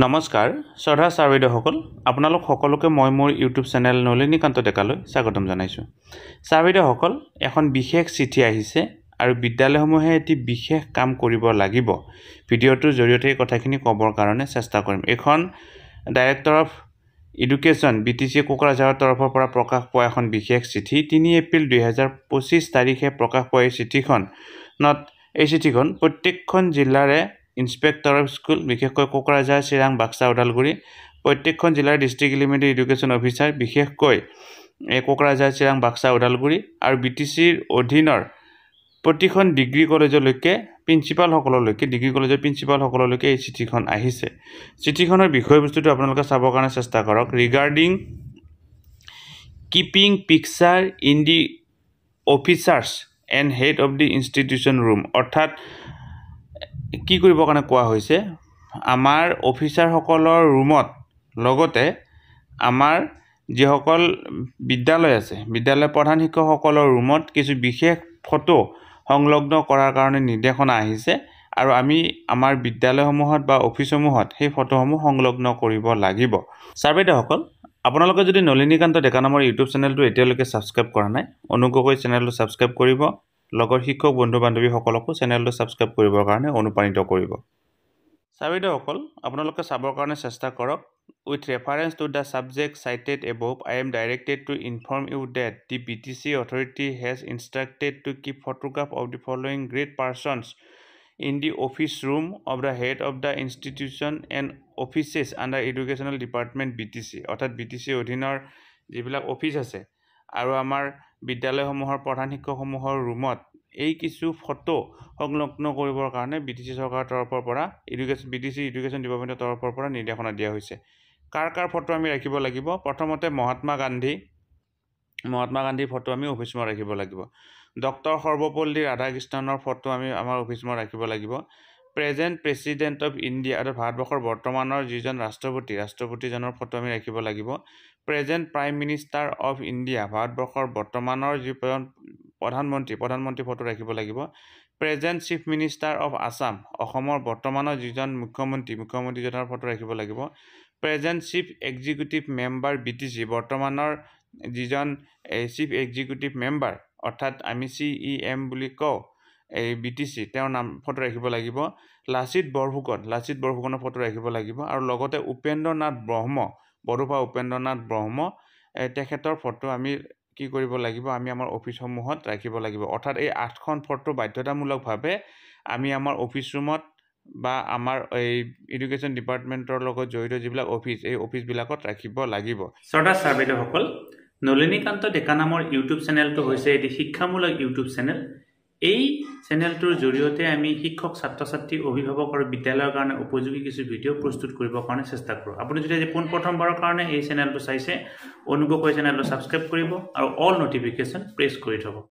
নমস্কাৰ শ্ৰদ্ধা ছাৰবেদসকল আপোনালোক সকলোকে মই মোৰ ইউটিউব চেনেল নলিনীকান্ত ডেকালৈ স্বাগতম জনাইছোঁ। ছাৰবেদসকল এখন বিশেষ চিঠি আহিছে আৰু বিদ্যালয়সমূহে এটি বিশেষ কাম কৰিব লাগিব। ভিডিঅ'টোৰ জৰিয়তে এই কথাখিনি ক'বৰ কাৰণে চেষ্টা কৰিম। এখন ডাইৰেক্টৰ অফ এডুকেশ্যন BTC কোকৰাঝাৰৰ তৰফৰ পৰা প্ৰকাশ পোৱা এখন বিশেষ চিঠি 3 এপ্ৰিল 2025 তাৰিখে প্ৰকাশ পোৱা এই চিঠিখন প্ৰত্যেকখন জিলাৰে ইন্সপেক্টৰ অফ স্কুল বিশেষকৈ কোকৰাঝাৰ চিৰাং বাক্সা ওদালগুৰি প্ৰত্যেকখন জিলাৰ ডিস্ট্ৰিক্ট এলিমেণ্টাৰী এডুকেশ্যন অফিচাৰ বিশেষকৈ কোকৰাঝাৰ চিৰাং বাক্সা ওদালগুৰি আৰু BTCৰ অধীনৰ প্ৰতিখন ডিগ্ৰী কলেজলৈকে ডিগ্ৰী কলেজৰ প্ৰিন্সিপালসকললৈকে এই চিঠিখন আহিছে। চিঠিখনৰ বিষয়বস্তুটো আপোনালোকে চাবৰ কাৰণে চেষ্টা কৰক। Regarding keeping picture in the officers and head of the institution room, অৰ্থাৎ কি কৰিবৰ কাৰণে কোৱা হৈছে, আমাৰ অফিচাৰসকলৰ ৰুমত লগতে আমাৰ যিসকল বিদ্যালয় আছে বিদ্যালয় প্ৰধান শিক্ষকসকলৰ ৰুমত কিছু বিশেষ ফটো সংলগ্ন কৰাৰ কাৰণে নিৰ্দেশনা আহিছে আৰু আমি আমাৰ বিদ্যালয়সমূহত বা অফিচসমূহত সেই ফটোসমূহ সংলগ্ন কৰিব লাগিব। ছাৰবেদসকল আপোনালোকে যদি নলিনীকান্ত ডেকা নামৰ ইউটিউব চেনেলটো এতিয়ালৈকে ছাবস্ক্ৰাইব কৰা নাই, অনুগ্ৰহ কৰি চেনেলটো ছাবস্ক্ৰাইব কৰিব। লগৰ শিক্ষক বন্ধু বান্ধৱীসকলকো চেনেলটো ছাবস্ক্ৰাইব কৰিবৰ কাৰণে অনুপ্ৰাণিত কৰিব। ছাৰবেদসকল আপোনালোকে চাবৰ কাৰণে চেষ্টা কৰক। With reference to the subject cited above, I am directed to inform you that the BTC authority has instructed to keep photograph of the following great persons in the office room of the head of the institution and offices under educational department BTC, অৰ্থাৎ BTC অধীনৰ যিবিলাক office আছে আৰু আমাৰ বিদ্যালয়সমূহৰ প্ৰধান শিক্ষকসমূহৰ ৰুমত এই কিছু ফটো সংলগ্ন কৰিবৰ কাৰণে BTC চৰকাৰৰ তৰফৰ পৰা BTC এডুকেশ্যন ডিপাৰ্টমেণ্টৰ তৰফৰ পৰা নিৰ্দেশনা দিয়া হৈছে। কাৰ ফটো আমি ৰাখিব লাগিব? প্ৰথমতে মহাত্মা গান্ধীৰ ফটো আমি অফিচ ৰুমত ৰাখিব লাগিব। ডক্টৰ সৰ্বপল্লী ৰাধাকৃষ্ণনৰ ফটো আমি আমাৰ অফিচ ৰুমত ৰাখিব লাগিব। প্ৰেজেণ্ট প্ৰেচিডেণ্ট অফ ইণ্ডিয়া অৰ্থাৎ ভাৰতবৰ্ষৰ বৰ্তমানৰ যিজন ৰাষ্ট্ৰপতিজনৰ ফটো আমি ৰাখিব লাগিব। Present prime minister of India ভাৰতবৰ্ষৰ বৰ্তমানৰ যি প্ৰধানমন্ত্ৰী ফটো ৰাখিব লাগিব। Present chief minister of Assam অসমৰ বৰ্তমানৰ যিজন মুখ্যমন্ত্ৰীজনৰ ফটো ৰাখিব লাগিব। Present chief executive member BTC বৰ্তমানৰ যিজন চিফ এক্সিকিউটিভ মেম্বাৰ অৰ্থাৎ আমি CEM বুলি কওঁ এই BTC তেওঁৰ নাম ফটো ৰাখিব লাগিব। লাচিত বৰফুকনৰ ফটো ৰাখিব লাগিব আৰু লগতে বড়োফা উপেন্দ্ৰনাথ ব্ৰহ্ম তেখেতৰ ফটো আমি কি কৰিব লাগিব, আমি আমাৰ অফিচসমূহত ৰাখিব লাগিব। অৰ্থাৎ এই 8খন ফটো বাধ্যতামূলকভাৱে আমি আমাৰ অফিচ ৰুমত বা আমাৰ এই এডুকেশ্যন ডিপাৰ্টমেণ্টৰ লগত জড়িত যিবিলাক এই অফিচবিলাকত ৰাখিব লাগিব। শ্ৰদ্ধা ছাৰবেদসকল, নলিনীকান্ত ডেকা নামৰ ইউটিউব চেনেলটো হৈছে এটি শিক্ষামূলক ইউটিউব চেনেল। এই চেনেলটোৰ জৰিয়তে আমি শিক্ষক ছাত্ৰ ছাত্ৰী অভিভাৱক আৰু বিদ্যালয়ৰ কাৰণে উপযোগী কিছু ভিডিঅ' প্ৰস্তুত কৰিবৰ কাৰণে চেষ্টা কৰোঁ। আপুনি যদি আজি পোনপ্ৰথমবাৰৰ কাৰণে এই চেনেলটো চাইছে, অনুগ্ৰহ কৰি চেনেলটো ছাবস্ক্ৰাইব কৰিব আৰু অল নটিফিকেশ্যন প্ৰেছ কৰি থ'ব।